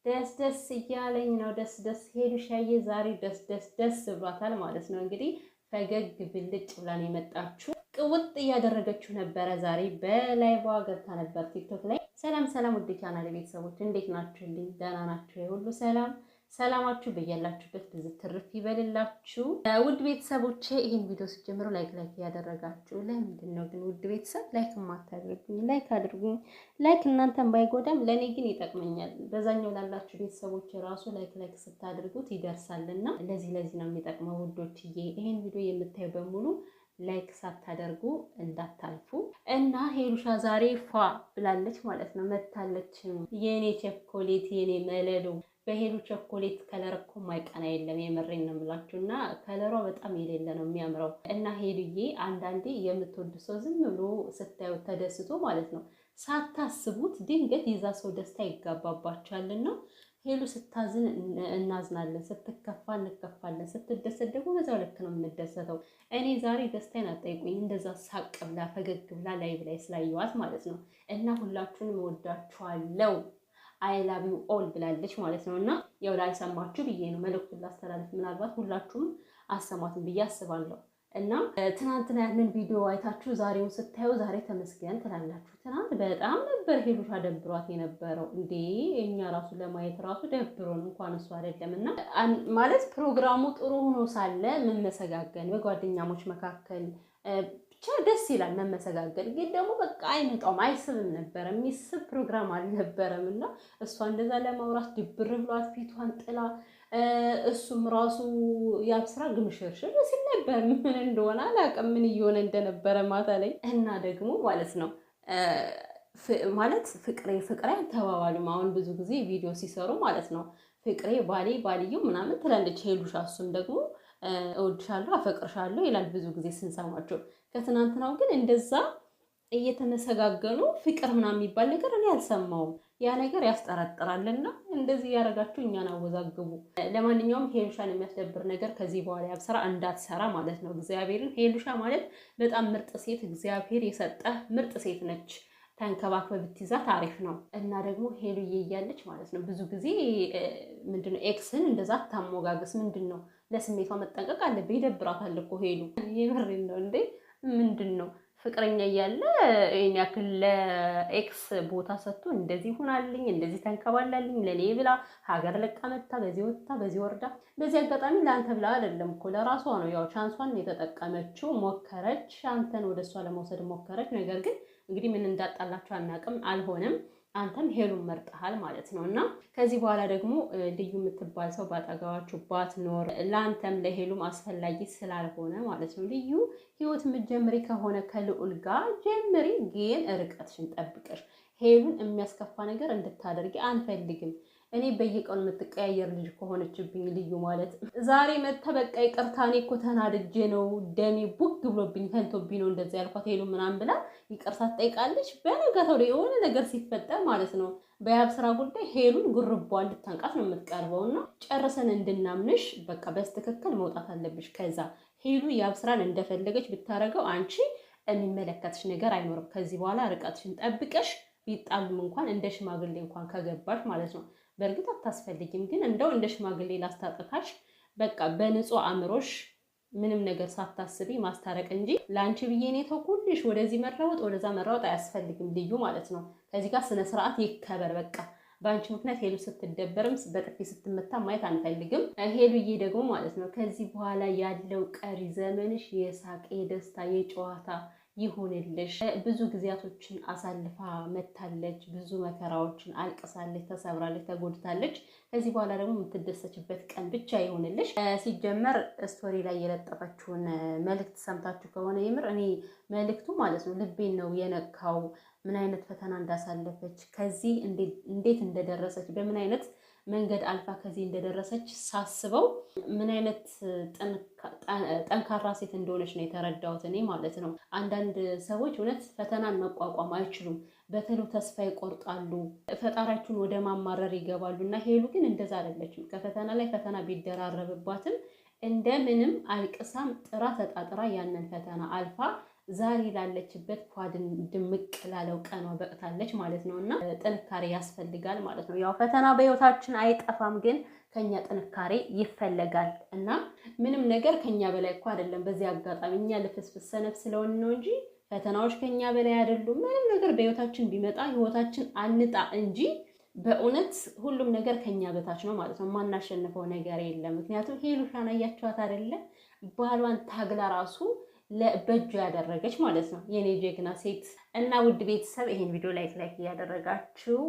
ደስ ደስ እያለኝ ነው። ደስ ደስ ሄሉሻዬ ዛሬ ደስ ብሏታል ማለት ነው። እንግዲህ ፈገግ ብልጭ ብላን የመጣችሁ ቅውጥ እያደረገችው ነበረ። ዛሬ በላይቭ ገብታ ነበር ቲክቶክ ላይ። ሰላም ሰላም፣ ውድ ቻናል ቤተሰቦች እንዴት ናችሁልኝ? ደህና ናችሁ? ሁሉ ሰላም ሰላማችሁ በያላችሁበት ብዙ ትርፍ ይበልላችሁ። ውድ ቤተሰቦቼ ይህን ቪዲዮ ስትጀምሩ ላይክ እያደረጋችሁ ለምንድን ነው ግን ውድ ቤተሰብ ላይክ የማታደርጉኝ? ላይክ አድርጉኝ። ላይክ እናንተን ባይጎዳም ለእኔ ግን ይጠቅመኛል። በዛኛው ላላችሁ ቤተሰቦች ራሱ ላይክ ስታደርጉት ይደርሳልና ለዚህ ነው የሚጠቅመው ውዶችዬ። ይህን ቪዲዮ የምታዩ በሙሉ ላይክ ሳታደርጉ እንዳታልፉ እና ሄሉሻ ዛሬ ፏ ብላለች ማለት ነው። መታለች። የኔ ቸኮሌት የኔ መለሉ በሄሉ ቸኮሌት ከለር እኮ ማይቀና የለም። የምሬን ነው የምላችሁ። እና ከለሯ በጣም የሌለ ነው የሚያምረው። እና ሄሉዬ አንዳንዴ የምትወዱ ሰው ዝም ብሎ ስታዩት ተደስቶ ማለት ነው ሳታስቡት ድንገት የዛ ሰው ደስታ ይጋባባችኋልና ሄሉ ስታዝን እናዝናለን፣ ስትከፋ እንከፋለን፣ ስትደሰት ደግሞ በዛው ልክ ነው የምንደሰተው። እኔ ዛሬ ደስታዬን አጠይቁኝ እንደዛ ሳቅ ብላ ፈገግ ብላ ላይቭ ላይ ስላየዋት ማለት ነው። እና ሁላችሁንም እወዳችኋለሁ አይ ላቭ ዩ ኦል ብላለች ማለት ነው። እና ያው ላልሰማችሁ ብዬ ነው መልእክቱን ላስተላልፍ። ምናልባት ሁላችሁም አሰማትን ብዬ አስባለሁ። እና ትናንትና ያንን ቪዲዮ አይታችሁ ዛሬውን ስታዩ ዛሬ ተመስገን ትላላችሁ። ትናንት በጣም ነበር ሄሉሻ ደብሯት የነበረው። እንዴ እኛ ራሱ ለማየት ራሱ ደብሮን እንኳን እሱ አይደለም። እና ማለት ፕሮግራሙ ጥሩ ሆኖ ሳለ መመሰጋገን በጓደኛሞች መካከል ብቻ ደስ ይላል መመሰጋገን። ግን ደግሞ በቃ አይመጣውም፣ አይስብም ነበረ። የሚስብ ፕሮግራም አልነበረም። እና እሷ እንደዛ ለማውራት ድብር ብሏት ፊቷን ጥላ እሱም ራሱ ያብስራ ግምሽርሽር ሲል ነበር። ምን እንደሆነ አላውቅም፣ ምን እየሆነ እንደነበረ ማታ ላይ። እና ደግሞ ማለት ነው ማለት ፍቅሬ ተባባሉም። አሁን ብዙ ጊዜ ቪዲዮ ሲሰሩ ማለት ነው ፍቅሬ ባልየው ምናምን ትላለች ሄሉሻ። እሱም ደግሞ እወድሻለሁ አፈቅርሻለሁ ይላል ብዙ ጊዜ ስንሰማቸው። ከትናንትናው ግን እንደዛ እየተመሰጋገኑ ፍቅር ምናምን የሚባል ነገር እኔ አልሰማውም። ያ ነገር ያስጠረጥራልና እንደዚህ ያደረጋችሁ እኛን አወዛግቡ። ለማንኛውም ሄሉሻን የሚያስደብር ነገር ከዚህ በኋላ ያብስራ እንዳትሰራ ማለት ነው። እግዚአብሔርን ሄሉሻ ማለት በጣም ምርጥ ሴት፣ እግዚአብሔር የሰጠህ ምርጥ ሴት ነች። ተንከባክበህ ብትይዛት አሪፍ ነው። እና ደግሞ ሄሉዬ እያለች ማለት ነው ብዙ ጊዜ ምንድነው ኤክስን እንደዛ ታሞጋገስ ምንድነው? ለስሜቷ መጠንቀቅ አለብህ። ይደብራታል እኮ ሄሉ። የምሬን ነው እንዴ! ምንድን ነው ፍቅረኛ እያለ ይሄን ያክል ለኤክስ ቦታ ሰጥቶ እንደዚህ ሆናልኝ እንደዚህ ተንከባላልኝ ለኔ ብላ ሀገር ለቃ መታ በዚህ ወጣ በዚህ ወርዳ። በዚህ አጋጣሚ ለአንተ ብላ አይደለም እኮ ለራሷ ነው። ያው ቻንሷን የተጠቀመችው ሞከረች፣ አንተን ወደሷ ለመውሰድ ሞከረች። ነገር ግን እንግዲህ ምን እንዳጣላችሁ አናውቅም፣ አልሆነም። አንተም ሄሉን መርጠሃል ማለት ነው። እና ከዚህ በኋላ ደግሞ ልዩ የምትባል ሰው ባጠገባችሁ ባትኖር ለአንተም ለሄሉም አስፈላጊ ስላልሆነ ማለት ነው። ልዩ ህይወት የምትጀምሪ ከሆነ ከልዑል ጋር ጀምሪ፣ ግን ርቀትሽን ጠብቀሽ ሄሉን የሚያስከፋ ነገር እንድታደርጊ አንፈልግም። እኔ በየቀኑ የምትቀያየር ልጅ ከሆነችብኝ ልዩ ማለት ዛሬ መታ በቃ ይቅርታ እኔ እኮ ተናድጄ ነው ደሜ ቡግ ብሎብኝ ፈንቶብኝ ነው እንደዚህ ያልኳት ሄሉ ምናምን ብላ ይቅርታ ትጠይቃለች። በነጋታው ላይ የሆነ ነገር ሲፈጠር ማለት ነው በያብ ስራ ጉዳይ ሄሉን ጉርቧን ልታንቃት ነው የምትቀርበው። እና ጨርሰን እንድናምንሽ በቃ በስትክክል መውጣት አለብሽ። ከዛ ሄሉ ያብ ስራን እንደፈለገች ብታረገው አንቺ የሚመለከትሽ ነገር አይኖርም። ከዚህ በኋላ ርቀትሽን ጠብቀሽ ቢጣሉም እንኳን እንደ ሽማግሌ እንኳን ከገባሽ ማለት ነው። በእርግጥ አታስፈልጊም፣ ግን እንደው እንደ ሽማግሌ ላስታጥቃሽ በቃ በንጹህ አእምሮሽ ምንም ነገር ሳታስቢ ማስታረቅ እንጂ ለአንቺ ብዬ እኔ ተውኩልሽ ወደዚህ መራወጥ ወደዛ መራወጥ አያስፈልግም ልዩ ማለት ነው። ከዚህ ጋር ስነ ስርዓት ይከበር። በቃ በአንቺ ምክንያት ሄሉ ስትደበርም በጥፊ ስትመታ ማየት አንፈልግም። ሄሉዬ ደግሞ ማለት ነው ከዚህ በኋላ ያለው ቀሪ ዘመንሽ የሳቅ የደስታ የጨዋታ ይሁንልሽ። ብዙ ጊዜያቶችን አሳልፋ መታለች። ብዙ መከራዎችን አልቅሳለች፣ ተሰብራለች፣ ተጎድታለች። ከዚህ በኋላ ደግሞ የምትደሰችበት ቀን ብቻ ይሁንልሽ። ሲጀመር ስቶሪ ላይ የለጠፈችውን መልእክት ሰምታችሁ ከሆነ የምር እኔ መልእክቱ ማለት ነው ልቤን ነው የነካው። ምን አይነት ፈተና እንዳሳለፈች ከዚህ እንዴት እንደደረሰች በምን አይነት መንገድ አልፋ ከዚህ እንደደረሰች ሳስበው ምን አይነት ጠንካራ ሴት እንደሆነች ነው የተረዳሁት እኔ ማለት ነው። አንዳንድ ሰዎች እውነት ፈተናን መቋቋም አይችሉም፣ በተሎ ተስፋ ይቆርጣሉ፣ ፈጣሪያቸውን ወደ ማማረር ይገባሉ። እና ሄሉ ግን እንደዛ አይደለችም። ከፈተና ላይ ፈተና ቢደራረብባትም እንደምንም አልቅሳም ጥራ ተጣጥራ ያንን ፈተና አልፋ ዛሬ ላለችበት ፏድን ድምቅ ላለው ቀኗ በቅታለች ማለት ነው። እና ጥንካሬ ያስፈልጋል ማለት ነው። ያው ፈተና በህይወታችን አይጠፋም፣ ግን ከኛ ጥንካሬ ይፈለጋል እና ምንም ነገር ከኛ በላይ እኮ አይደለም። በዚህ አጋጣሚ እኛ ልፍስፍስ ሰነፍ ስለሆን ነው እንጂ ፈተናዎች ከኛ በላይ አይደሉም። ምንም ነገር በህይወታችን ቢመጣ ህይወታችን አንጣ እንጂ በእውነት ሁሉም ነገር ከኛ በታች ነው ማለት ነው። የማናሸንፈው ነገር የለም። ምክንያቱም ሄሉሻን አያችኋት አይደለ? ባሏን ታግላ ራሱ በእጁ ያደረገች ማለት ነው። የኔ ጀግና ሴት እና ውድ ቤተሰብ ይሄን ቪዲዮ ላይክ እያደረጋችሁ